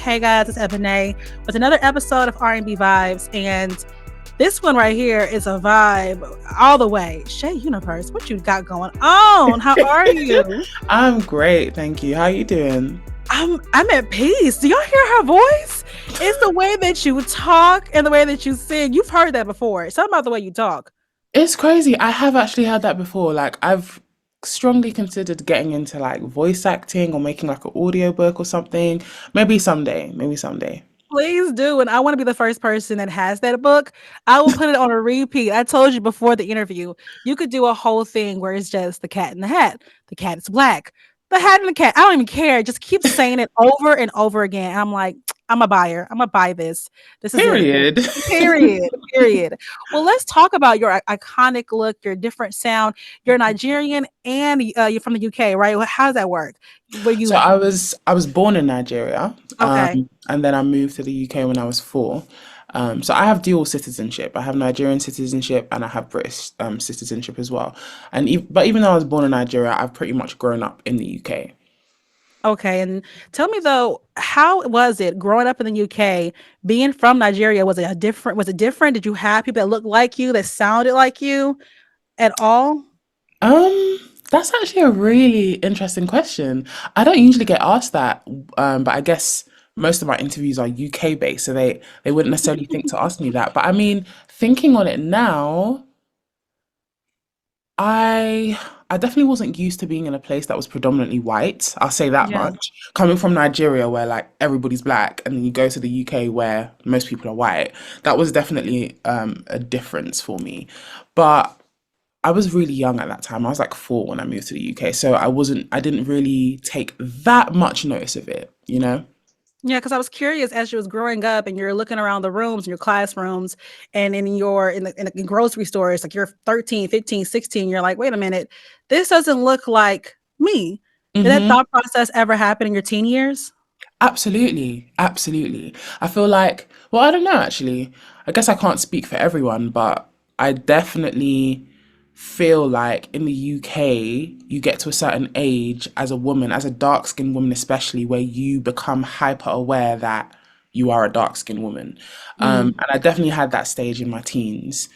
Hey guys, it's Ebony with another episode of R&B Vibes, and this one right here is a vibe all the way. Shae Universe, what you got going on? How are you? I'm great, thank you. How you doing? I'm at peace. Do y'all hear her voice? It's the way that you talk and the way that you sing. You've heard that before. Something about the way you talk. It's crazy. I have actually heard that before. Like I've strongly considered getting into like voice acting or making like an audiobook or something. Maybe someday. Maybe someday. Please do. And I want to be the first person that has that book. I will put it on a repeat. I told you before the interview, you could do a whole thing where it's just the cat in the hat. The cat is black. The hat and the cat. I don't even care. Just keep saying it over and over again. And I'm like, I'm a buyer. I'm gonna buy this. This is it. Period. Period. Period. Well, let's talk about your iconic look, your different sound. You're Nigerian and you're from the UK, right? How does that work? Where you So at? I was born in Nigeria, Okay. and then I moved to the UK when I was 4. So I have dual citizenship. I have Nigerian citizenship and I have British citizenship as well. But even though I was born in Nigeria, I've pretty much grown up in the UK. Okay, and tell me though, how was it growing up in the UK, being from Nigeria? Was it different? Did you have people that looked like you, that sounded like you at all? Um, that's actually a really interesting question. I don't usually get asked that, but I guess most of my interviews are UK based, so they wouldn't necessarily think to ask me that. But I mean, thinking on it now, I I definitely wasn't used to being in a place that was predominantly white. I'll say that Yeah. much. Coming from Nigeria, where like everybody's black, and then you go to the UK where most people are white, that was definitely a difference for me. But I was really young at that time. I was like 4 when I moved to the UK, so I didn't really take that much notice of it, you know? Yeah, because I was curious as you was growing up and you're looking around the rooms in your classrooms and in the grocery stores, like you're 13, 15, 16, you're like, wait a minute, this doesn't look like me. Did that Hmm. thought process ever happen in your teen years? Absolutely, absolutely. I feel like, well, I don't know actually. I guess I can't speak for everyone, but I definitely feel like in the UK, you get to a certain age as a woman, as a dark-skinned woman especially, where you become hyper aware that you are a dark-skinned woman. Mm. And I definitely had that stage in my teens.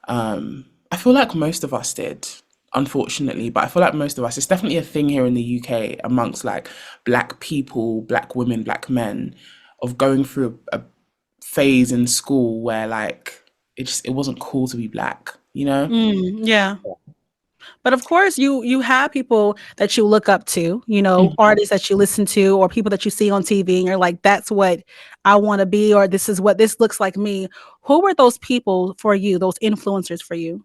I feel like most of us did, unfortunately, but I feel like most of us, it's definitely a thing here in the UK amongst like black people, black women, black men, of going through a phase in school where like it wasn't cool to be black, you know? Yeah. But of course, you have people that you look up to, artists that you listen to, or people that you see on TV, and you're like, that's what I want to be, or this is what this looks like me. Who were those people for you, those influencers for you?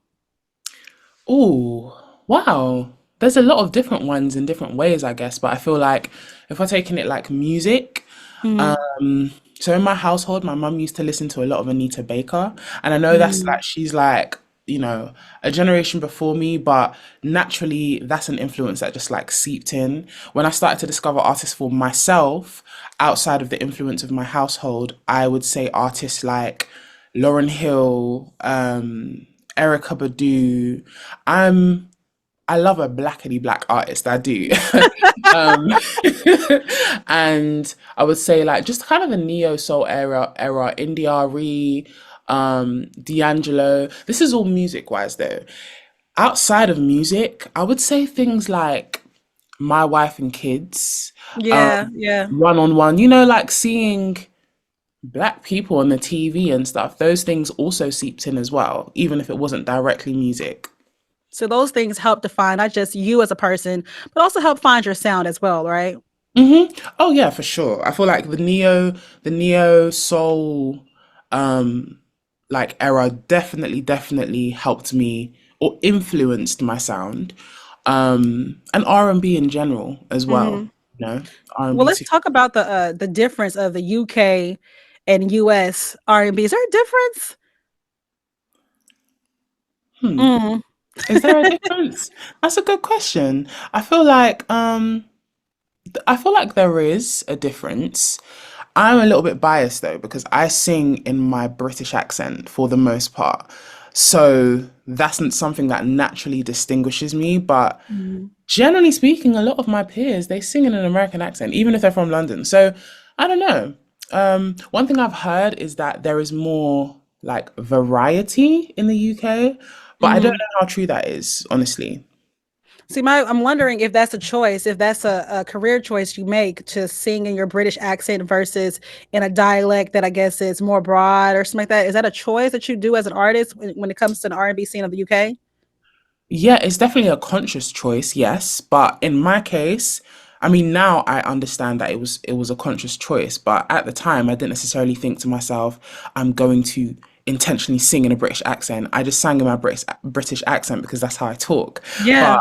Oh, wow. There's a lot of different ones in different ways, I guess. But I feel like if we're taking it like music, Mm, so in my household, my mum used to listen to a lot of Anita Baker. And I know that's mm, like, she's like, a generation before me, but naturally, that's an influence that just like seeped in. When I started to discover artists for myself outside of the influence of my household, I would say artists like Lauryn Hill, Erica Badu. I'm I love a blackity black artist. I do. um, and I would say like just kind of the neo soul era, India D'Angelo. This is all music wise though. Outside of music, I would say things like My Wife and Kids, yeah, yeah. One on One. Like seeing black people on the TV and stuff. Those things also seeped in as well, even if it wasn't directly music. So those things help define not just you as a person, but also help find your sound as well, right? Oh yeah, for sure. I feel like the neo soul, um, like era definitely helped me or influenced my sound, and R&B in general as well. Hmm. Well, R&B let's too. talk about the difference of the UK and US R&B. Is there a difference? Hmm. Mm. Is there a difference? That's a good question. I feel like there is a difference. I'm a little bit biased though because I sing in my British accent for the most part. So that's not something that naturally distinguishes me, but Mhm. generally speaking, a lot of my peers they sing in an American accent, even if they're from London. So I don't know. One thing I've heard is that there is more like variety in the UK, but I don't Mhm. know how true that is, honestly. See, I'm wondering if that's a choice, if that's a career choice you make to sing in your British accent versus in a dialect that I guess is more broad or something like that. Is that a choice that you do as an artist when it comes to the R&B scene of the UK? Yeah, it's definitely a conscious choice, yes. But in my case, I mean, now I understand that it was a conscious choice, but at the time I didn't necessarily think to myself, I'm going to intentionally sing in a British accent. I just sang in my British accent because that's how I talk. But Yeah.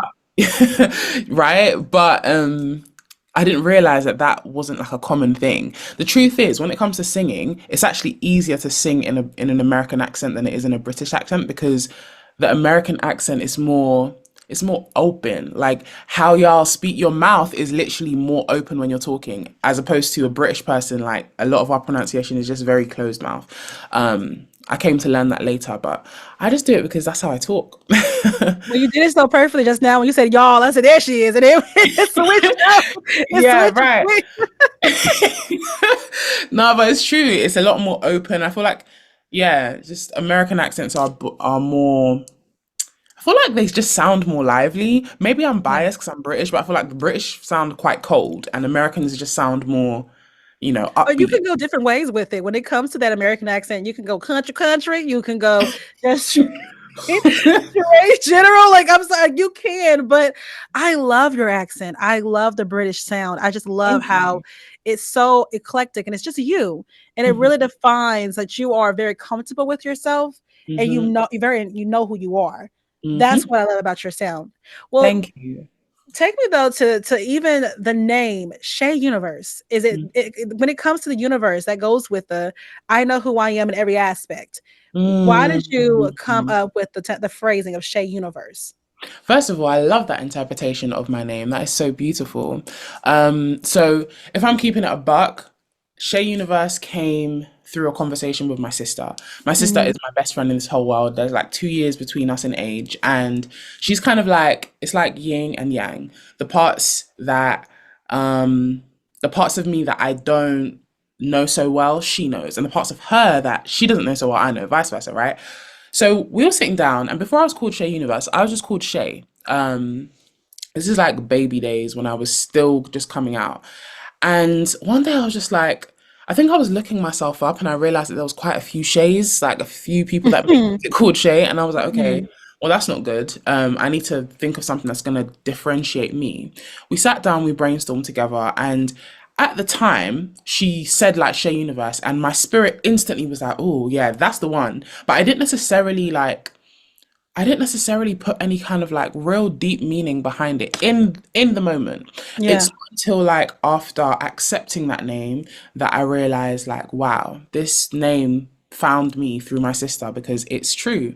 right? But I didn't realize that that wasn't like a common thing. The truth is, when it comes to singing, it's actually easier to sing in an American accent than it is in a British accent because the American accent is more it's more open. Like how y'all speak, your mouth is literally more open when you're talking, as opposed to a British person. Like a lot of our pronunciation is just very closed mouth. I came to learn that later, but I just do it because that's how I talk. Well, you did it so perfectly just now when you said y'all. I said there she is, and it switched up. It Yeah, switched right. quick. No, but it's true. It's a lot more open. I feel like, yeah, just American accents are more. I feel like they just sound more lively. Maybe I'm Yeah. biased because I'm British, but I feel like the British sound quite cold, and Americans just sound more, But you upbeat. can go different ways with it. When it comes to that American accent, you can go country, country. You can go just straight general. Like I'm sorry, you can. But I love your accent. I love the British sound. I just love Thank how you. it's so eclectic and it's just you, and it Hmm. really defines that you are very comfortable with yourself, and Hmm. you know who you are. That's Hmm. what I love about your sound. Well, Thank you. take me though to even the name Shay Universe. Is when it comes to the universe that goes with the I know who I am in every aspect. Why did you come Mm. up with the phrasing of Shay Universe? First of all, I love that interpretation of my name. That is so beautiful. So if I'm keeping it a buck, Shea Universe came through a conversation with my sister. My sister Mhm. is my best friend in this whole world. There's like 2 years between us in age, and she's kind of like it's like yin and yang. The parts that um the parts of me that I don't know so well, she knows, and the parts of her that she doesn't know so well, I know, vice versa, right? So we were sitting down, and before I was called Shay Universe, I was just called Shay. This is like baby days when I was still just coming out. And one day I was just like, I think I was looking myself up and I realized that there was quite a few Shays, like a few people that make Mhm. it called Shay. And I was like, okay, Mhm. well, that's not good. I need to think of something that's going to differentiate me. We sat down, we brainstormed together. And at the time, she said like Shay Universe. And my spirit instantly was like, oh, yeah, that's the one. But I didn't necessarily put any kind of like real deep meaning behind it in the moment. It's Yeah. not until like after accepting that name that I realized like wow, this name found me through my sister because it's true.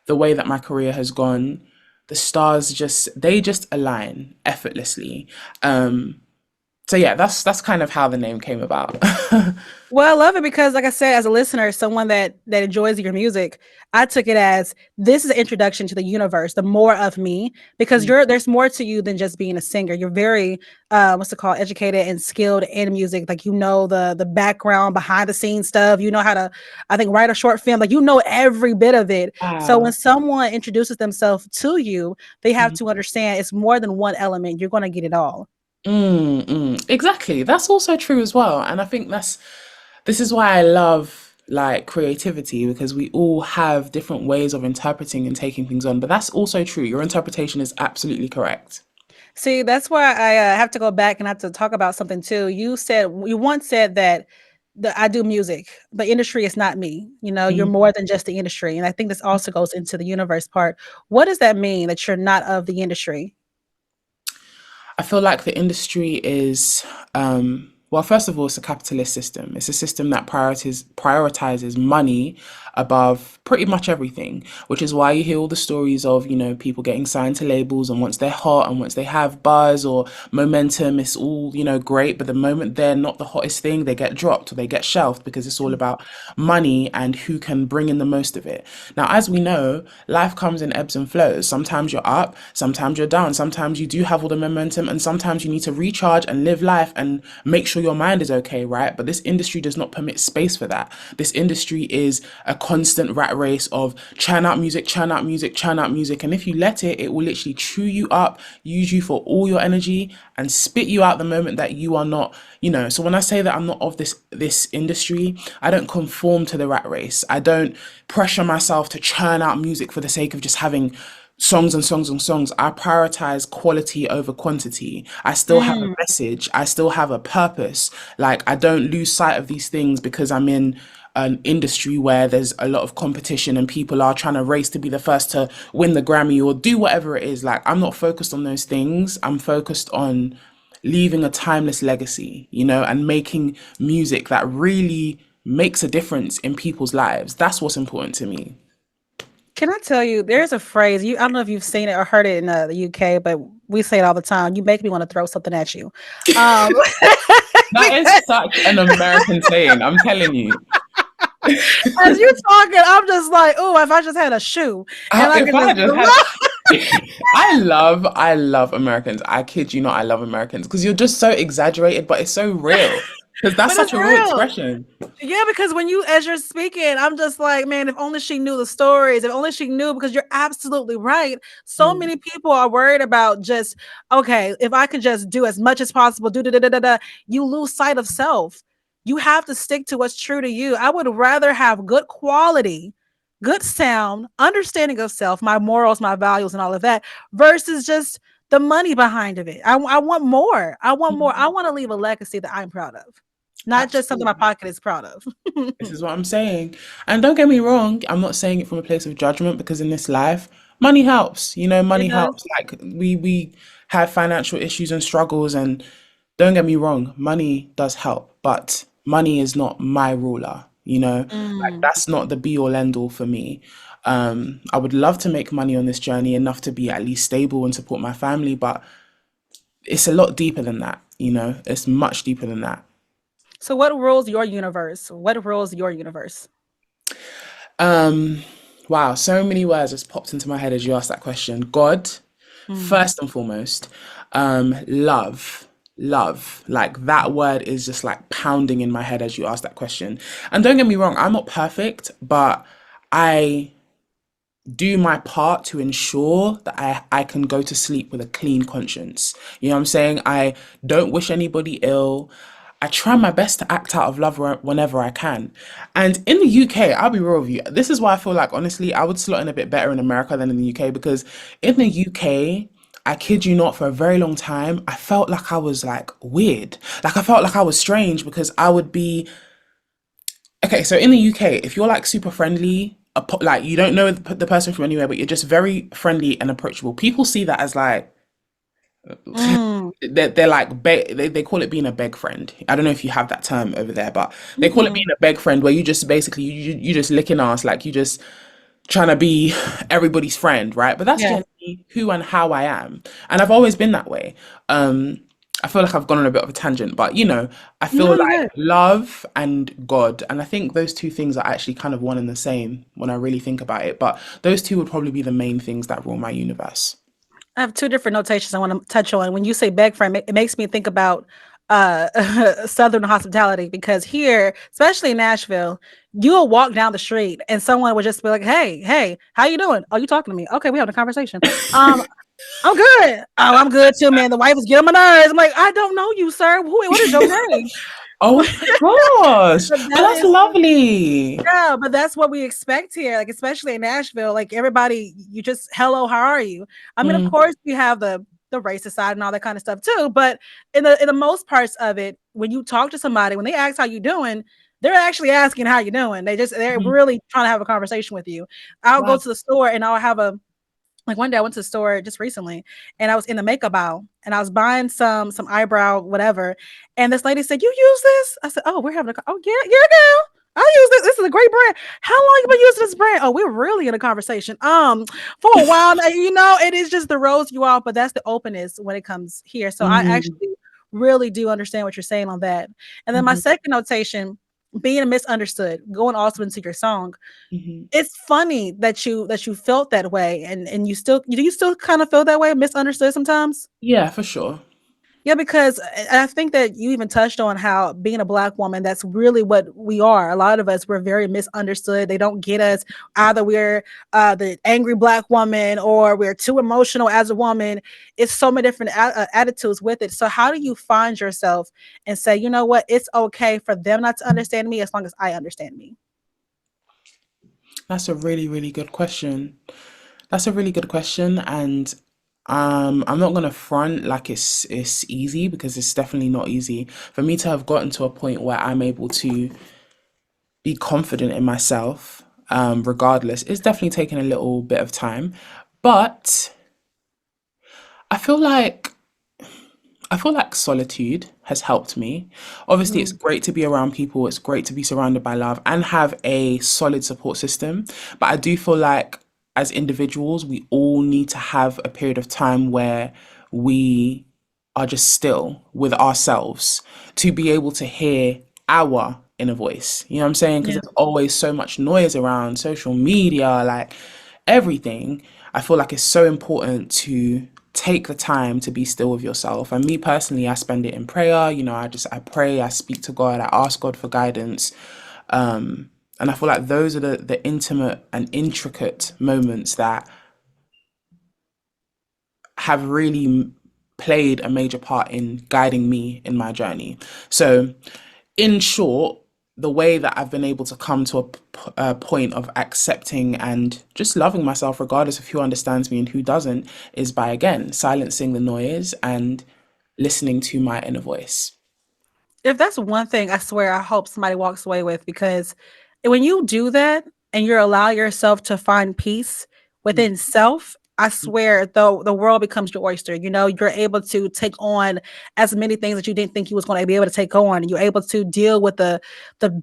The way that my career has gone, the stars just align effortlessly. So yeah, that's kind of how the name came about. Well, I love it because, like I said, as a listener, someone that enjoys your music, I took it as this is an introduction to the universe, the more of me, because there's more to you than just being a singer. You're very what's it called, educated and skilled in music. Like you know the background, behind the scenes stuff. You know how to, I think, write a short film. Like you know every bit of it. So when Wow. someone introduces themselves to you, they have to understand it's more than one element. You're going to get it all. Exactly. That's also true as well. And I think this is why I love like creativity because we all have different ways of interpreting and taking things on. But that's also true. Your interpretation is absolutely correct. See, that's why I have to go back and have to talk about something too. You once said that I do music. The industry is not me. You know, you're Mm. more than just the industry, and I think this also goes into the universe part. What does that mean that you're not of the industry? I feel like the industry is, well, first of all, it's a capitalist system. It's a system that prioritizes money above pretty much everything, which is why you hear all the stories of, people getting signed to labels and once they're hot and once they have buzz or momentum, it's all, great. But the moment they're not the hottest thing, they get dropped or they get shelved because it's all about money and who can bring in the most of it. Now, as we know, life comes in ebbs and flows. Sometimes you're up, sometimes you're down, sometimes you do have all the momentum, and sometimes you need to recharge and live life and make sure your mind is okay, right? But this industry does not permit space for that. This industry is a constant rat race of churn out music, churn out music, churn out music. And if you let it, it will literally chew you up, use you for all your energy, and spit you out the moment that you are not, So when I say that I'm not of this industry, I don't conform to the rat race. I don't pressure myself to churn out music for the sake of just having songs and songs and songs. I prioritize quality over quantity. I still have a Mm. message. I still have a purpose. Like, I don't lose sight of these things because I'm in an industry where there's a lot of competition and people are trying to race to be the first to win the Grammy or do whatever it is. Like, I'm not focused on those things. I'm focused on leaving a timeless legacy, and making music that really makes a difference in people's lives. That's what's important to me. Can I tell you, there's a phrase, I don't know if you've seen it or heard it in the UK, but we say it all the time. You make me want to throw something at you. Um, That is because such an American saying, I'm telling you. as you talking, I'm just like, oh, if I just had a shoe and I If could I just had just had, I love Americans. I kid you not, I love Americans because you're just so exaggerated, but it's so real. Because that's but it's such a real real. expression. Yeah, because when you, as you're speaking, I'm just like, man, if only she knew the stories, if only she knew, because you're absolutely right. So Mm. many people are worried about just, okay, if I could just do as much as possible, do da da da da da, you lose sight of self. You have to stick to what's true to you. I would rather have good quality, good sound, understanding of self, my morals, my values, and all of that, versus just the money behind of it. I want more. I want more. I want to leave a legacy that I'm proud of, not just something my Absolutely. pocket is proud of. This is what I'm saying. And don't get me wrong, I'm not saying it from a place of judgment because in this life, money helps. It Money does. helps. Like we have financial issues and struggles, and don't get me wrong, money does help, but money is not my ruler, Like, Mm. that's not the be all end all for me. I would love to make money on this journey enough to be at least stable and support my family, but it's a lot deeper than that. It's much deeper than that. So, what rules your universe? What rules your universe? Um, wow, so many words just popped into my head as you asked that question. God, Mm. first and foremost, love. Love. Like, that word is just like pounding in my head as you asked that question. And don't get me wrong, I'm not perfect, but I do my part to ensure that I can go to sleep with a clean conscience. You know what I'm saying? I don't wish anybody ill. I try my best to act out of love whenever I can. And in the UK, I'll be real with you. This is why I feel like, honestly, I would slot in a bit better in America than in the UK because in the UK, I kid you not, for a very long time, I felt like I was like weird. Like, I felt like I was strange because I would be okay, so in the UK, if you're like super friendly, like you don't know the person from anywhere, but you're just very friendly and approachable, people see that as like Mm. they're like they call it being a beg friend. I don't know if you have that term over there, but they call it Mm-mm. being a beg friend, where you just basically you just licking ass, like you just trying to be everybody's friend, right? But that's Yeah. generally who and how I am, and I've always been that way. Um, I feel like I've gone on a bit of a tangent, but I feel No, you like good. love and God, and I think those two things are actually kind of one and the same when I really think about it. But those two would probably be the main things that rule my universe. I have two different notations I want to touch on. When you say beg friend, it makes me think about Southern hospitality because here, especially in Nashville, you'll walk down the street and someone would just be like, "Hey, hey, how you doing? Oh, you talking to me? Okay, we having a conversation. Um, I'm good. Oh, I'm good too, man. The wife is getting on my nerves. I'm like, I don't know you, sir. What is your name? Oh my gosh, But but that that's is lovely. yeah, but that's what we expect here, like, especially in Nashville, like, everybody, you just, "Hello, how are you?" I mean, of Mm, course, you have the racist side and all that kinda stuff too, but in the most parts of it, when you talk to somebody, when they ask how you doing, they're actually asking how you doing. They're mhm. really trying to have a conversation with you. I'll go Wow. to the store and I'll have a like one day I went to the store just recently and I was in the makeup aisle and I was buying some eyebrow whatever. And this lady said, "You use this?" I said, "Oh, we're having oh yeah, yeah, girl. I use this. This is a great brand. How long you been using this brand?" Oh, we're really in a conversation. For a while now, it is just the roads you off, but that's the openness when it comes here. So I Mm, actually really do understand what you're saying on that. And then my mhm, second notation, being misunderstood, going also into your song, mhm. it's funny that you felt that way, and you still do you still kind of feel that way, misunderstood sometimes? Yeah, for sure. Yeah, because I think that you even touched on how being a black woman, that's really what we are. A lot of us, we're very misunderstood. They don't get us. Either we're the angry black woman or we're too emotional as a woman. It's so many different attitudes with it. So, how do you find yourself and say, you know what, it's okay for them not to understand me as long as I understand me? That's a really, really good question. That's a really good question, and I'm not gonna front like it's easy because it's definitely not easy for me to have gotten to a point where I'm able to be confident in myself, regardless. It's definitely taken a little bit of time, but I feel like I feel like solitude has helped me. Obviously, it's Mm, great to be around people, it's great to be surrounded by love and have a solid support system. But I do feel like as individuals, we all need to have a period of time where we are just still with ourselves to be able to hear our inner voice. You know what I'm saying? Because yeah. there's always so much noise around social media, like everything. I feel like it's so important to take the time to be still with yourself. And me personally, I spend it in prayer. You know, I pray, I speak to God, I ask God for guidance. And I feel like those are the intimate and intricate moments that have really played a major part in guiding me in my journey. So, in short, the way that I've been able to come to a point of accepting and just loving myself, regardless of who understands me and who doesn't, is by again silencing the noise and listening to my inner voice. If that's one thing I swear I hope somebody walks away with, because when you do that and you allow yourself to find peace within self, I swear though the world becomes your oyster. You know, you're able to take on as many things that you didn't think you was going to be able to take on. You're able to deal with the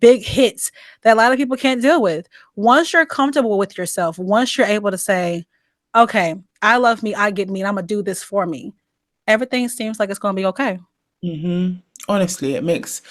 big hits that a lot of people can't deal with. Once you're comfortable with yourself, once you're able to say, okay, I love me, I get me, and I'm gonna do this for me, everything seems like it's gonna be okay. Hmm. Honestly, it makes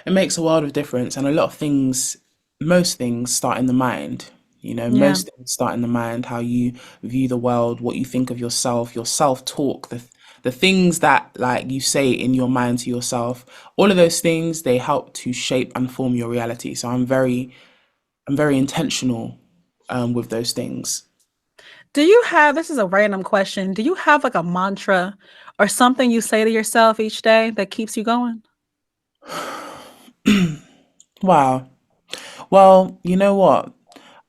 a world of difference, and a lot of things, most things start in the mind. You know, Yeah. most things start in the mind. How you view the world, what you think of yourself, your self-talk, the things that like you say in your mind to yourself. All of those things they help to shape and form your reality. So I'm very intentional with those things. Do you have, this is a random question. Do you have like a mantra or something you say to yourself each day that keeps you going? Wow. Well, you know what?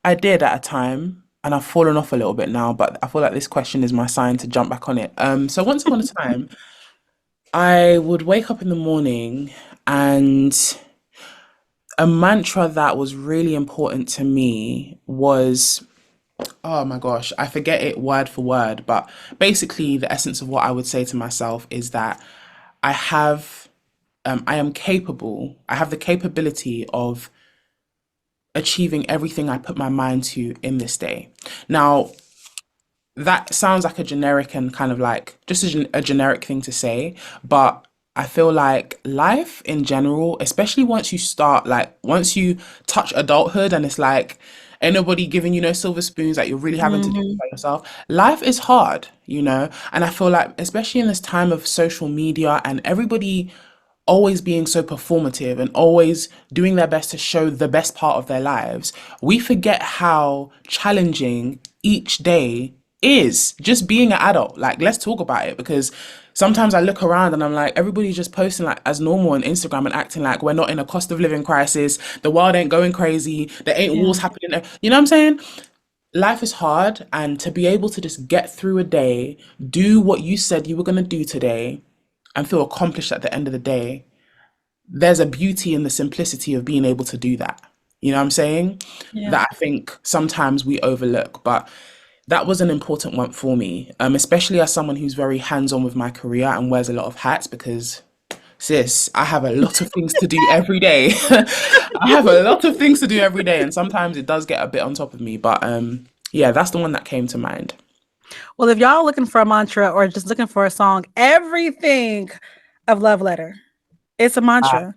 I did at a time, and I've fallen off a little bit now, but I feel like this question is my sign to jump back on it. So once upon a time, I would wake up in the morning, and a mantra that was really important to me was, oh my gosh, I forget it word for word, but basically the essence of what I would say to myself is that I have, I am capable, I have the capability of achieving everything I put my mind to in this day. Now, that sounds like a generic and kind of like just a generic thing to say, but I feel like life in general, especially once you start, like once you touch adulthood and it's like ain't nobody giving you no silver spoons, like you're really having to do it Hmm. by yourself. Life is hard, you know? And I feel like, especially in this time of social media and everybody always being so performative and always doing their best to show the best part of their lives, we forget how challenging each day is just being an adult. Like, let's talk about it because sometimes I look around and I'm like, everybody's just posting like as normal on Instagram and acting like we're not in a cost of living crisis. The world ain't going crazy. There ain't Yeah. wars happening. You know what I'm saying? Life is hard, and to be able to just get through a day, do what you said you were going to do today, and feel accomplished at the end of the day, there's a beauty in the simplicity of being able to do that. You know what I'm saying? Yeah. That I think sometimes we overlook, but that was an important one for me, especially as someone who's very hands on with my career and wears a lot of hats because, sis, I have a lot of things to do every day. I have a lot of things to do every day, and sometimes it does get a bit on top of me, but yeah, that's the one that came to mind. Well, if y'all looking for a mantra or just looking for a song, everything of Love Letter, it's a Uh, mantra.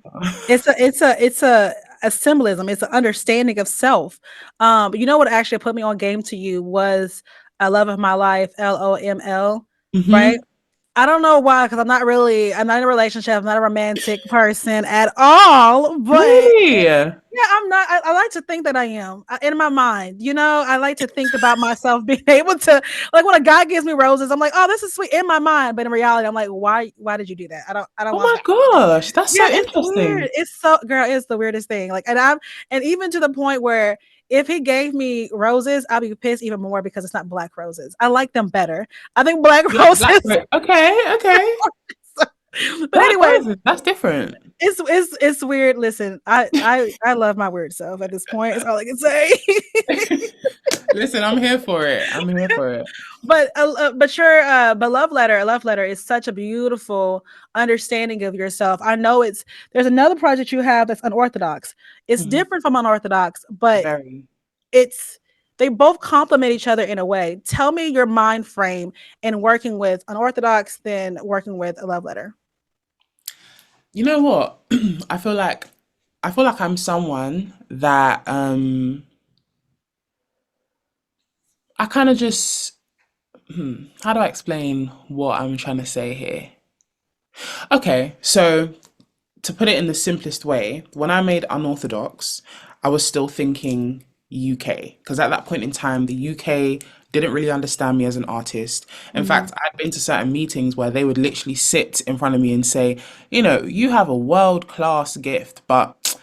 It's a symbolism. It's an understanding of self. But you know what actually put me on game to you was a love of my life, LOML, right? mhm. I don't know why, because I'm not in a relationship. I'm not a romantic person at all. But Really? yeah, I'm not. I like to think that I am in my mind. You know, I like to think about myself being able to, like, when a guy gives me roses, I'm like, oh, this is sweet in my mind. But in reality, I'm like, why? Why did you do that? I don't Oh want my that. gosh, that's Yeah, so it's weird. interesting. It's so, girl, it's the weirdest thing. Like, and even to the point where if he gave me roses, I'll be pissed even more because it's not black roses. I like them better. I think black Black, roses. okay, okay. But Black anyway, roses, that's different. it's weird. Listen, I love my weird self at this point. It's all I can say. Listen, I'm here for it. I'm here for it. But love letter is such a beautiful understanding of yourself. I know there's another project you have that's unorthodox. It's Mhm. different from unorthodox, but Very. it's they both complement each other in a way. Tell me your mind frame in working with unorthodox than working with a love letter. You know what? I feel like I'm someone that I kind of just how do I explain what I'm trying to say here? Okay, so to put it in the simplest way, when I made Unorthodox, I was still thinking UK because at that point in time, the UK didn't really understand me as an artist. In Mm-hmm. fact, I'd been to certain meetings where they would literally sit in front of me and say, you know, you have a world class gift, but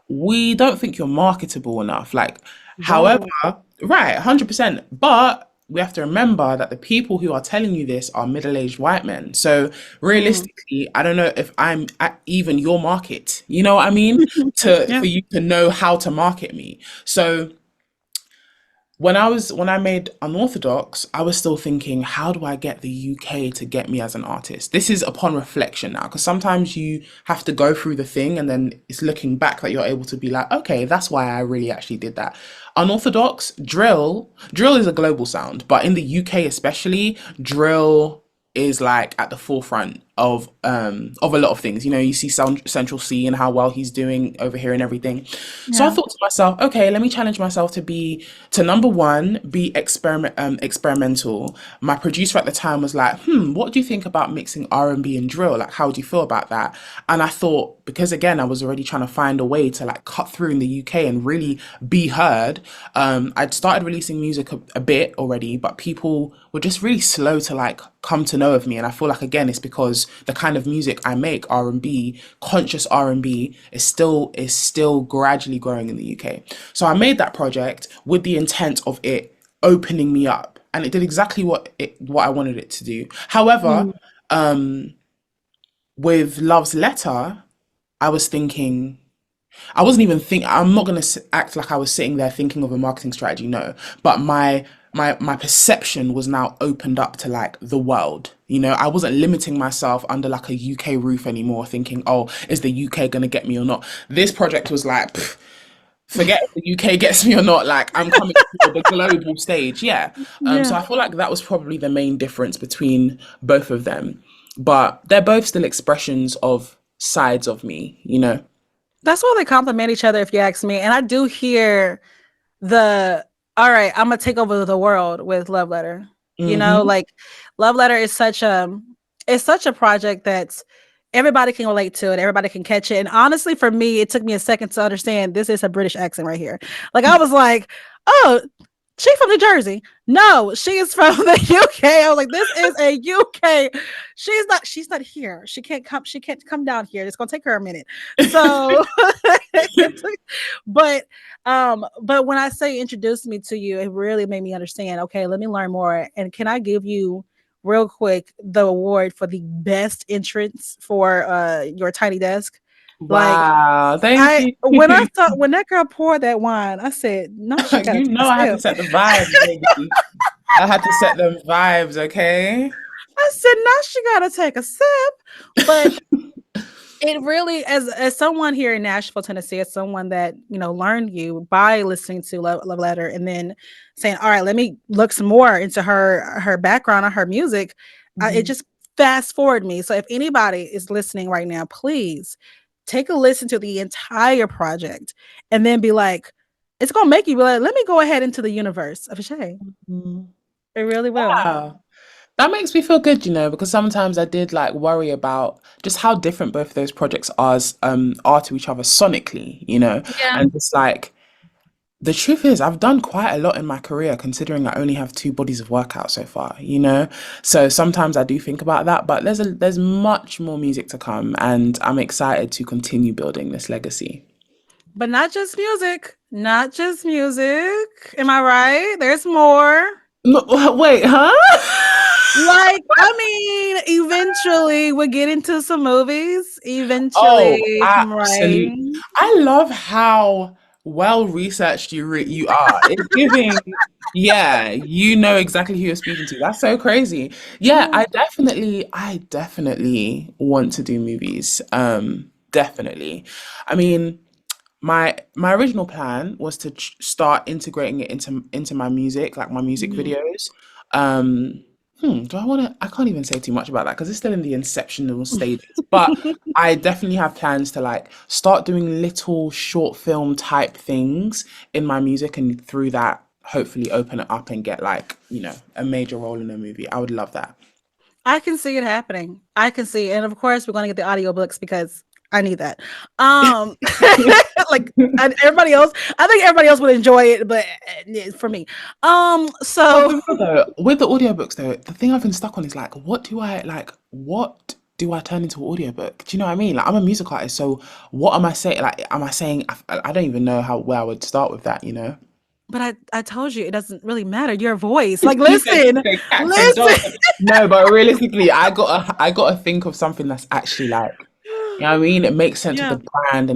we don't think you're marketable enough. Like, however, Whoa. right, 100%. But we have to remember that the people who are telling you this are middle-aged white men. So Mm. realistically, I don't know if I'm at even your market. You know what I mean? To Yeah. for you to know how to market me. So when I made Unorthodox, I was still thinking, how do I get the UK to get me as an artist? This is upon reflection now, because sometimes you have to go through the thing and then it's looking back that you're able to be like, okay, that's why I really actually did that. Unorthodox, drill is a global sound, but in the UK especially, drill is like at the forefront of a lot of things. You know, you see Central C and how well he's doing over here and everything. So I Yeah. thought to myself, okay, let me challenge myself to number one, be experimental. My producer at the time was like, what do you think about mixing R&B and drill? Like, how do you feel about that? And I thought, because again, I was already trying to find a way to like cut through in the UK and really be heard. I'd started releasing music a bit already, but people were just really slow to like come to know of me. And I feel like again, it's because the kind of music I make, R&B, conscious R&B, is still gradually growing in the UK. So I made that project with the intent of it opening me up, and it did exactly what I wanted it to do. However, Mm. with Love's Letter, I was thinking I wasn't even think. I'm not gonna act like I was sitting there thinking of a marketing strategy. No, but my perception was now opened up to like the world. You know, I wasn't limiting myself under like a UK roof anymore, thinking, oh, is the UK gonna get me or not? This project was like, pff, forget if the UK gets me or not. Like I'm coming for the global stage. Yeah. So Yeah. I feel like that was probably the main difference between both of them, but they're both still expressions of sides of me. You know. That's why they complement each other, if you ask me. And I do hear the all right, I'm gonna take over the world with Love Letter. You know, Hmm. like Love Letter is such a project that's everybody can relate to it, everybody can catch it. And honestly, for me, it took me a second to understand this is a British accent right here. Like I was like, oh, she from New Jersey. No, she is from the UK. I was like, this is a UK. She's not here. She can't come down here. It's gonna take her a minute. So but but when I say introduce me to you, it really made me understand, okay, let me learn more. And can I give you real quick the award for the best entrance for your tiny desk? Like Wow, thank I you. when I saw when that girl poured that wine, I said, no, she gotta You take a know I had to sip. set the vibes, baby. I had to set them vibes, okay? I said, now she gotta take a sip. But it really, as someone here in Nashville, Tennessee, as someone that learned you by listening to Love Letter, and then saying, "All right, let me look some more into her background on her music," it Mhm. just fast forward me. So if anybody is listening right now, please take a listen to the entire project, and then be like, "It's gonna make you be like, let me go ahead into the universe of Shay." Mhm. It really will. Wow. That makes me feel good, because sometimes I did like worry about just how different both of those projects are to each other sonically, Yeah. and just like the truth is I've done quite a lot in my career considering I only have two bodies of work out so far. So sometimes I do think about that, but there's much more music to come and I'm excited to continue building this legacy. But not just music. Not just music. Am I right? There's more. No, wait, huh? Like, I mean, eventually we'll get into some movies. Oh, Eventually, absolutely. right? I love how well researched you are. It's giving, yeah, you know exactly who you're speaking to. That's so crazy. Yeah, Yeah. I definitely want to do movies. Definitely. I mean, my original plan was to start integrating it into my music, like my music Mhm. videos. Do I want to? I can't even say too much about that because it's still in the inceptional stages. But I definitely have plans to like start doing little short film type things in my music, and through that, hopefully open it up and get like a major role in a movie. I would love that. I can see it happening. I can see, and of course, we're going to get the audiobooks because I need that. Um, like and everybody else, I think everybody else would enjoy it, but for me, But so for real though, with the audiobooks though, the thing I've been stuck on is like, what do I turn into an audiobook? Do you know what I mean? Like, I'm a music artist, so what am I saying? Like, am I saying, I don't even know how where I would start with that? but I told you it doesn't really matter. Your voice, like, You said listen, cats and listen. dogs. No, but realistically, I gotta think of something that's actually like, what I mean? It makes sense with the Yeah, brand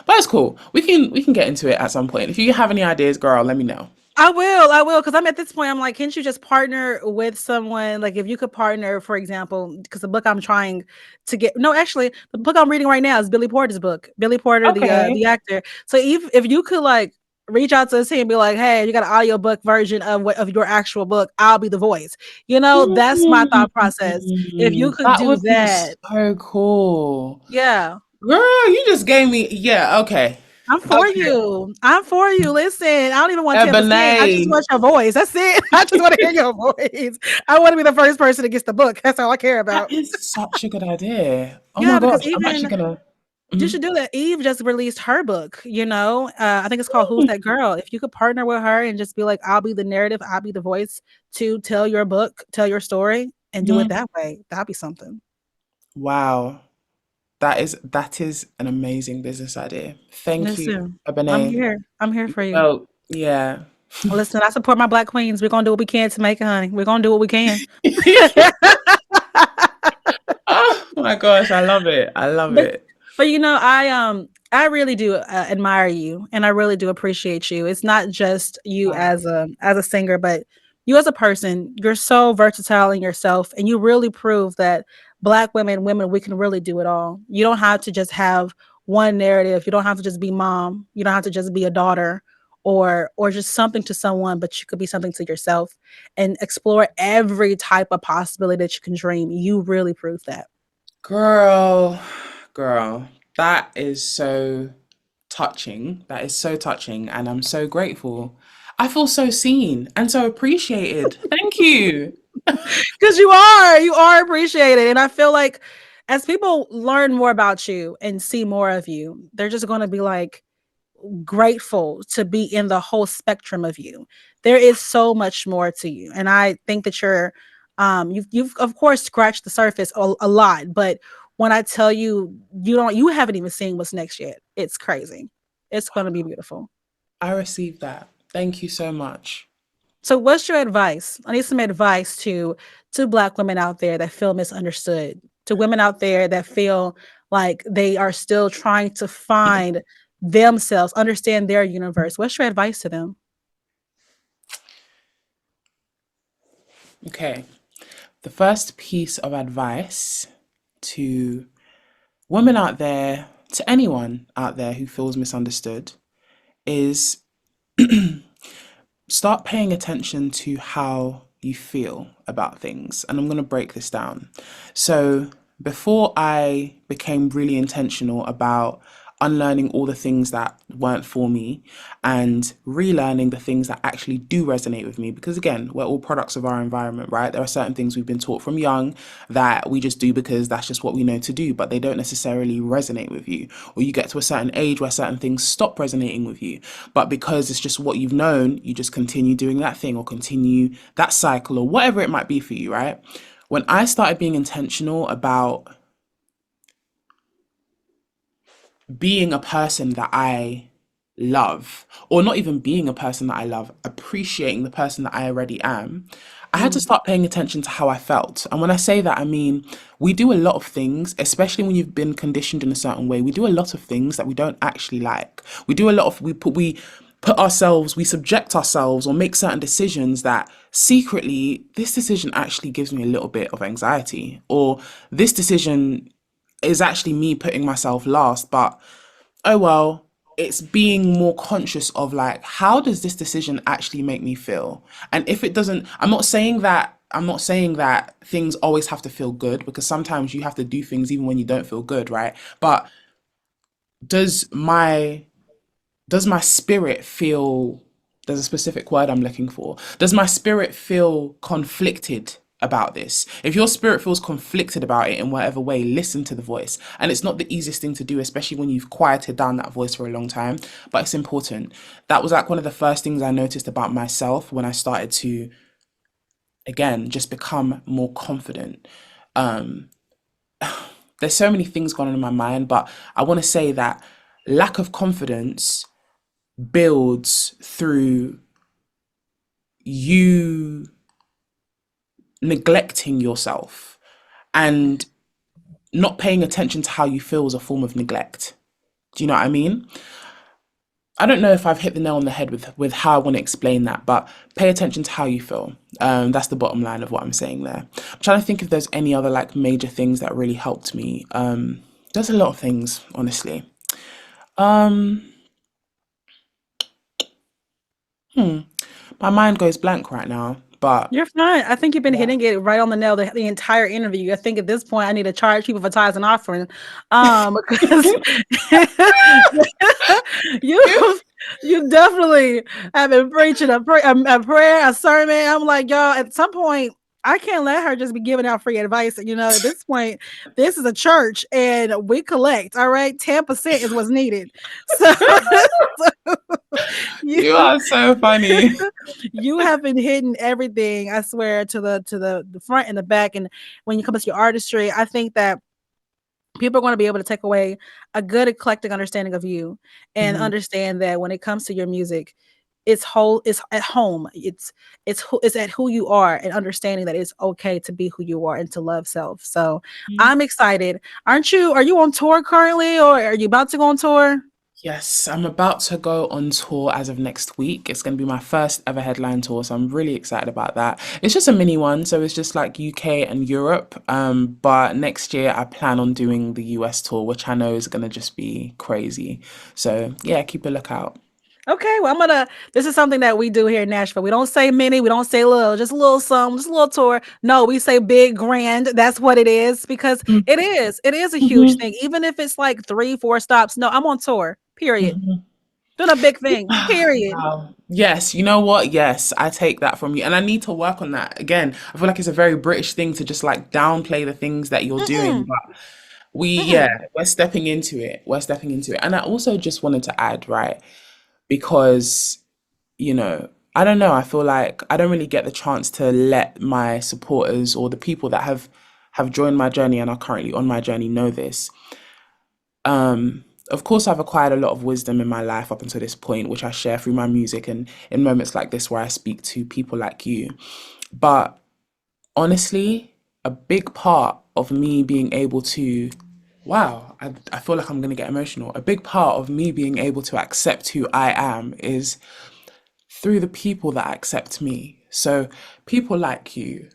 but it's cool. We can get into it at some point. If you have any ideas, girl, let me know. I will, because I'm at this point. I'm like, can't you just partner with someone? Like, if you could partner, for example, because the book I'm trying to get, no, actually, the book I'm reading right now is Billy Porter's book. Billy Porter, Okay. the actor. So if you could like reach out to him and be like, hey, you got an audiobook version of what of your actual book, I'll be the voice. That's my thought process. If you could That do would be that, so cool. yeah. Girl, you just gave me, yeah, okay. I'm for Okay. you. I'm for you. Listen, I don't even want 10%. I just Ebony. want your voice. That's it. I just want to hear your voice. I want to be the first person that gets the book. That's all I care That about. is such a good idea. Oh my Yeah, because gosh, I'm actually even gonna. you Mhm. should do that. Eve just released her book. I think it's called Who's That Girl? If you could partner with her and just be like, I'll be the narrative, I'll be the voice to tell your book, tell your story, and do it Mhm. that way. That'd be something. Wow, that is an amazing business idea. Thank you, Listen, I'm Ebony. here. I'm here for you. Well, yeah. Listen, I support my black queens. We're gonna do what we can to make it, honey. We're gonna do what we can. Oh my gosh, I love it. I love But it. I really do admire you, and I really do appreciate you. It's not just you Wow. as a singer, but you as a person. You're so versatile in yourself, and you really prove that black women, we can really do it all. You don't have to just have one narrative. You don't have to just be mom. You don't have to just be a daughter or just something to someone, but you could be something to yourself and explore every type of possibility that you can dream. You really prove that. Girl, girl, that is so touching. That is so touching, and I'm so grateful. I feel so seen and so appreciated. Thank you. Because you are appreciated. And I feel like as people learn more about you and see more of you, they're just going to be like grateful to be in the whole spectrum of you. There is so much more to you. And I think that you've of course scratched the surface a lot, but when I tell you, you haven't even seen what's next yet. It's crazy. It's going to be beautiful. I received that. Thank you so much. So what's your advice? I need some advice to black women out there that feel misunderstood, to women out there that feel like they are still trying to find themselves, understand their universe. What's your advice to them? Okay. The first piece of advice to women out there, to anyone out there who feels misunderstood, is start paying attention to how you feel about things. And I'm going to break this down. So, before I became really intentional about unlearning all the things that weren't for me and relearning the things that actually do resonate with me. Because again, we're all products of our environment, right? There are certain things we've been taught from young that we just do because that's just what we know to do, but they don't necessarily resonate with you. Or you get to a certain age where certain things stop resonating with you. But because it's just what you've known, you just continue doing that thing or continue that cycle or whatever it might be for you, right? When I started being intentional about being a person that I love, or not even being a person that I love, appreciating the person that I already am, I had to Mm. start paying attention to how I felt. And when I say that, I mean, we do a lot of things, especially when you've been conditioned in a certain way, we do a lot of things that we don't actually like. We do a lot of, we put ourselves, we subject ourselves or make certain decisions that secretly, this decision actually gives me a little bit of anxiety, or this decision is actually me putting myself last, but oh well, it's being more conscious of like, how does this decision actually make me feel? And if it doesn't, I'm not saying that things always have to feel good because sometimes you have to do things even when you don't feel good, right? But does my does my spirit feel, there's a specific word I'm looking for, does my spirit feel conflicted about this? If your spirit feels conflicted about it in whatever way, listen to the voice. And it's not the easiest thing to do, especially when you've quieted down that voice for a long time, but it's important. That was like one of the first things I noticed about myself when I started to, again, just become more confident. um there's so many things going on in my mind, but I want to say that lack of confidence builds through you neglecting yourself, and not paying attention to how you feel is a form of neglect. Do you know what I mean? I don't know if I've hit the nail on the head with how I want to explain that, but pay attention to how you feel. That's the bottom line of what I'm saying there. I'm trying to think if there's any other like major things that really helped me. There's a lot of things, honestly. Um, my mind goes blank right now, but You're fine. I think you've been yeah. hitting it right on the nail the entire interview. I think at this point I need to charge people for tithes and offering, because you you definitely have been preaching a prayer, a sermon. I'm like, y'all. At some point, I can't let her just be giving out free advice. You know, at this point, this is a church and we collect. All right, 10% is what's needed. So, so you You are so funny. you have been hitting everything, I swear, to the front and the back. And when you come to your artistry, I think that people are going to be able to take away a good eclectic understanding of you and Mhm. understand that when it comes to your music, it's at home. It's at who you are and understanding that it's okay to be who you are and to love self. So I'm excited. Aren't you? Are you on tour currently or are you about to go on tour? Yes, I'm about to go on tour as of next week. It's going to be my first ever headline tour, so I'm really excited about that. It's just a mini one, so it's just like UK and Europe. But next year I plan on doing the US tour, which I know is going to just be crazy. So yeah, keep a lookout. Okay, well, this is something that we do here in Nashville. We don't say mini, we don't say little, just a little some, just a little tour. No, we say big, grand. That's what it is because it is. It is a huge Mm-hmm. thing. Even if it's like three, four stops. No, I'm on tour. Period. Hmm. Doing a big thing. Period. Wow. Yes, you know what? Yes, I take that from you. And I need to work on that. Again, I feel like it's a very British thing to just like downplay the things that you're doing. Mm-mm, But yeah, mm-mm. we're stepping into it. We're stepping into it. And I also just wanted to add, right? Because, I don't know, I feel like I don't really get the chance to let my supporters or the people that have joined my journey and are currently on my journey know this. Of course, I've acquired a lot of wisdom in my life up until this point, which I share through my music and in moments like this where I speak to people like you. But honestly, a big part of me being able to, wow, I feel like I'm going to get emotional. A big part of me being able to accept who I am is through the people that accept me. So people like you,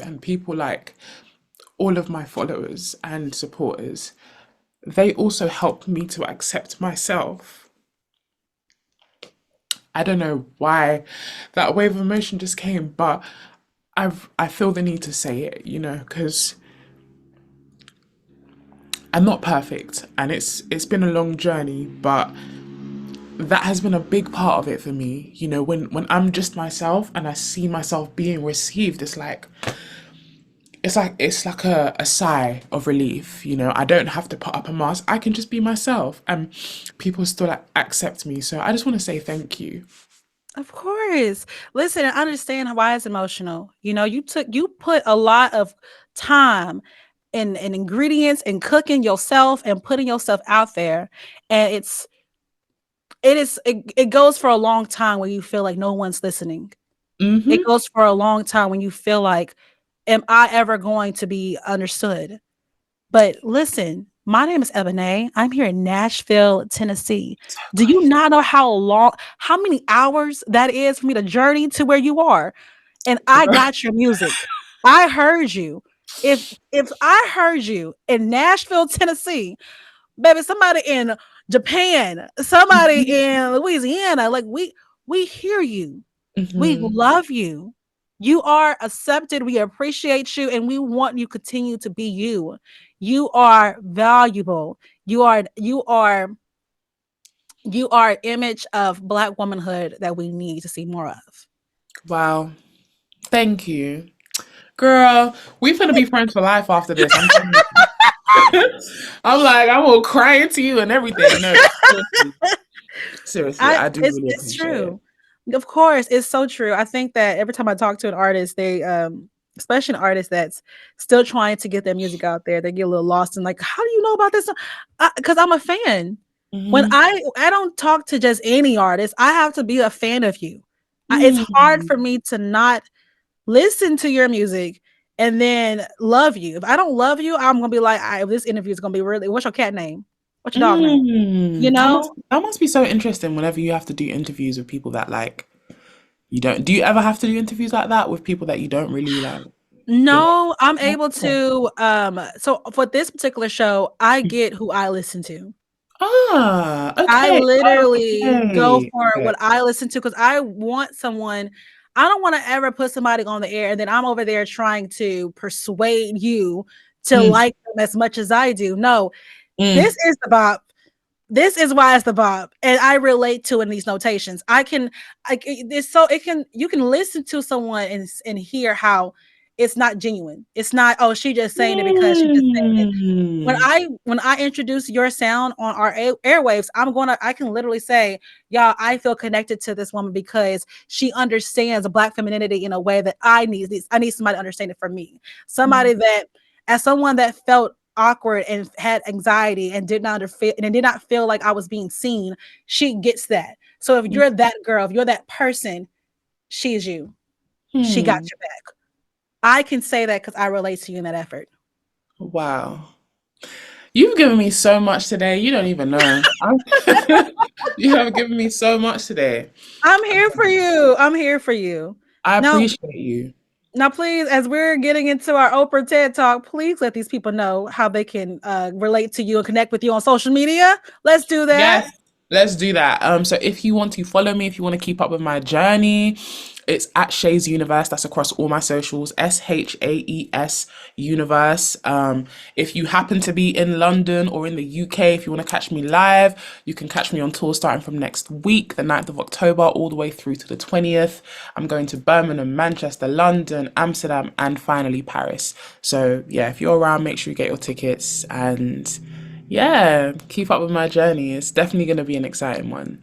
and people like all of my followers and supporters, they also help me to accept myself. I don't know why that wave of emotion just came, but I feel the need to say it, because I'm not perfect, and it's been a long journey, but that has been a big part of it for me. You know, when I'm just myself and I see myself being received, it's like a sigh of relief. You know, I don't have to put up a mask. I can just be myself, and people still like, accept me. So I just want to say thank you. Of course. Listen, I understand why it's emotional. You put a lot of time and ingredients and cooking yourself and putting yourself out there. And it goes for a long time when you feel like no one's listening. It Mm-hmm. goes for a long time when you feel like, am I ever going to be understood? But listen, my name is Ebony. I'm here in Nashville, Tennessee. So Do you close. not know how many hours that is for me to journey to where you are? And I got your music. I heard you. If if I heard you in Nashville, Tennessee, baby, somebody in Japan, somebody in Louisiana, like we hear you. We Mm-hmm. love you. You are accepted. We appreciate you and we want you to continue to be you. You are valuable. You are an image of black womanhood that we need to see more of. Wow. Thank you. Girl, we're gonna be friends for life after this. I'm telling you. I'm like, I will cry into you and everything. No, seriously, seriously, I I do it's really it's appreciate it. true. Of course, it's so true. I think that every time I talk to an artist, they especially an artist that's still trying to get their music out there, they get a little lost in like, how do you know about this? Because I'm a fan. When Mm-hmm. I don't talk to just any artist, I have to be a fan of you. It's hard Mm. for me to not listen to your music and then love you. If I don't love you, I'm gonna be like, this interview is gonna be really. What's your cat name? What's your dog name? You Mm. That must know, that must be so interesting whenever you have to do interviews with people that like you don't. Do you ever have to do interviews like that with people that you don't really like relate? No, I'm No? able Okay. to so for this particular show, I get who I listen to. Ah, I okay, literally go okay, for okay. what I listen to because I want someone. I don't want to ever put somebody on the air and then I'm over there trying to persuade you to Mm, like them as much as I do. No, this mm, is the bop. This is why it's the bop, and I relate to in these notations. It's so it can you can listen to someone and hear how it's not genuine. It's not, oh, she just saying it because she just saying it. when mm, I when I introduce your sound on our airwaves, I can literally say, y'all, I feel connected to this woman because she understands black femininity in a way that I need somebody to understand it for me. mm, Somebody that, as someone that felt awkward and had anxiety and did not feel like I was being seen, she gets that. So if mm, you're that girl, if you're that person, she's you. She got mm. your back. I can say that because I relate to you in that effort. Wow. You've given me so much today. You don't even know. You have given me so much today. I'm here for you. I'm here for you. I Now, appreciate you. now, please, as we're getting into our Oprah TED Talk, please let these people know how they can relate to you and connect with you on social media. Let's do that. Yes, let's do that. So if you want to follow me, if you want to keep up with my journey, it's at Shay's Universe. That's across all my socials. SHAES Universe. If you happen to be in London or in the UK, if you want to catch me live, you can catch me on tour starting from next week, the 9th of October, all the way through to the 20th. I'm going to Birmingham, Manchester, London, Amsterdam, and finally Paris. So yeah, if you're around, make sure you get your tickets and yeah, keep up with my journey. It's definitely going to be an exciting one.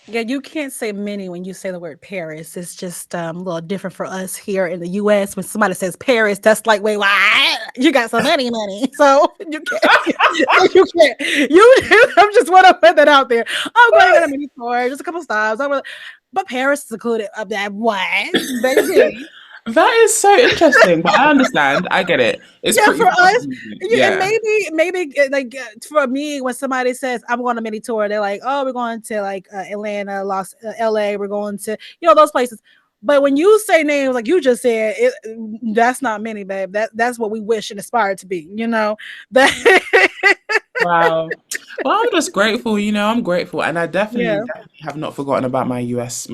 Yeah, you can't say many when you say the word Paris. It's just a little different for us here in the US. When somebody says Paris, that's like, wait, why? You got so many money. So you can't. You can't. I just want to put that out there. I'm going to get a mini tour, just a couple stops. But Paris is included. That what, baby? That is so interesting, but I understand. I get it. It's Yeah, pretty for far us, moving. yeah, and Yeah. maybe for me, when somebody says I'm going on a mini tour, they're like, oh, we're going to like Atlanta, LA, we're going to those places. But when you say names like you just said, that's not many, babe. That's what we wish and aspire to be. That Wow. Well, I'm just grateful, I'm grateful. And I definitely, yeah. definitely have not forgotten about my US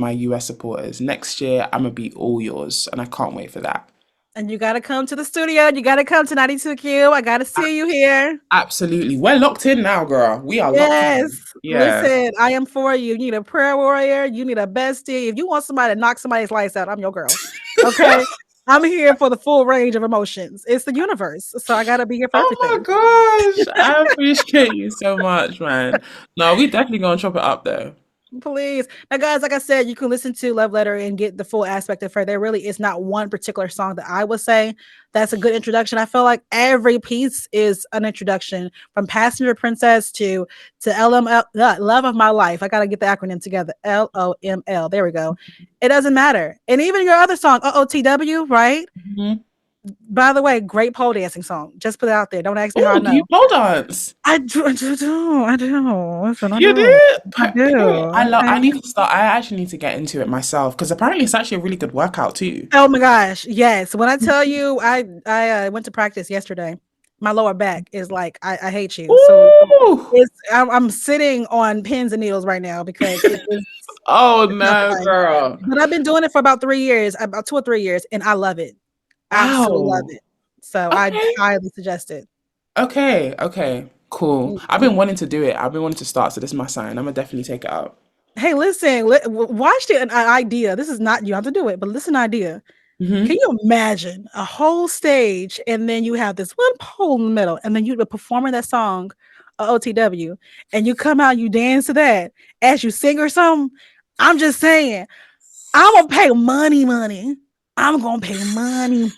supporters. Next year, I'm gonna be all yours, and I can't wait for that. And you gotta come to the studio. You gotta come to 92Q. I gotta see you here. Absolutely. We're locked in now, girl. We are locked Yes. in. Yeah. Listen, I am for you. You need a prayer warrior. You need a bestie. If you want somebody to knock somebody's lights out, I'm your girl. Okay. I'm here for the full range of emotions. It's the universe. So I gotta be here for Oh my everything. gosh. I appreciate you so much, man. No, we definitely gonna chop it up though. Please. Now, guys, like I said, you can listen to Love Letter and get the full aspect of her. There really is not one particular song that I would say that's a good introduction. I feel like every piece is an introduction from Passenger Princess to LML, Love of My Life. I got to get the acronym together. LOML. There we go. It doesn't matter. And even your other song, OOTW, right? Mhm. By the way, great pole dancing song. Just put it out there. Don't ask me how I Oh, you know. pole dance. I do. Listen, I You do. did? I Period. do. I Okay. need to start. I actually need to get into it myself because apparently it's actually a really good workout too. Oh my gosh, yes. When I tell you, I went to practice yesterday. My lower back is like, I hate you. So Ooh. I'm sitting on pins and needles right now because Oh it's not no, fun. girl. But I've been doing it for about 3 years, about 2 or 3 years, and I love it. Absolutely love Wow. it. So I Okay. highly suggest it. Okay. Okay. Cool. I've Mhm. been wanting to do it. I've been wanting to start, so this is my sign. I'm gonna definitely take it up. Hey, listen, watch an idea. This is not you have to do it, but listen, idea. Can Hmm. you imagine a whole stage and then you have this one pole in the middle and then you're performing that song, OTW, and you come out, you dance to that as you sing or something? I'm just saying, I'm gonna pay money, money. I'm gonna pay money.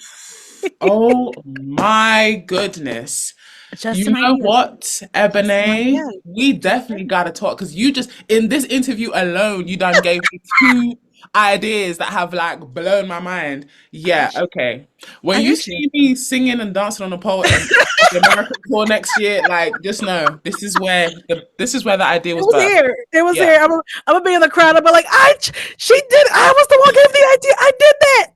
Oh my goodness. Just You an know idea. what, Just an idea. Ebony? We Just definitely gotta talk because you just in this interview alone, you done gave me two ideas that have like blown my mind. I Yeah, got you. okay. When I you got you. see me singing and dancing on the pole at the American tour next year, like just know this is where the idea It was was birthed. here. It was Yeah. here. I'm gonna be in the crowd. I'm like, she did. I was the one who gave the idea. I did that.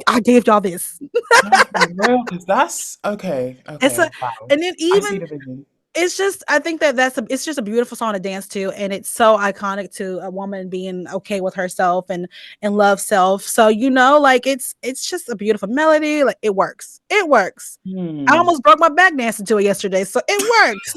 I gave y'all this. No, for real, because that's okay. It's a, Okay. Wow. and then I see even the vision. it's just I think it's just a beautiful song to dance to, and it's so iconic to a woman being okay with herself and love self. So like it's just a beautiful melody. Like it works. It works. I Hmm. almost broke my back dancing to it yesterday, so it works.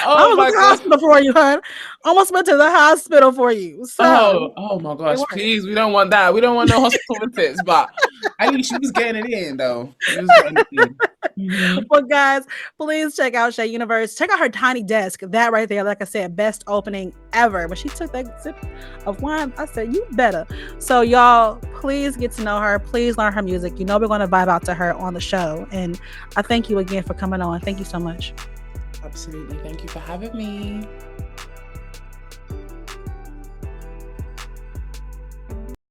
I Oh almost went my to the God. hospital for you, hon. Almost went to the hospital for you. So Oh my it gosh, works. please, we don't want that. We don't want no hospital visits, but at least she was getting it in though. She was getting it in. Hmm. Well, guys, please check out Shae Universe. Check out her tiny desk. That right there, like I said, best opening ever. When she took that sip of wine, I said, "You better." So, y'all, please get to know her. Please learn her music. We're going to vibe out to her on the show. And I thank you again for coming on. Thank you so much. Absolutely. Thank you for having me.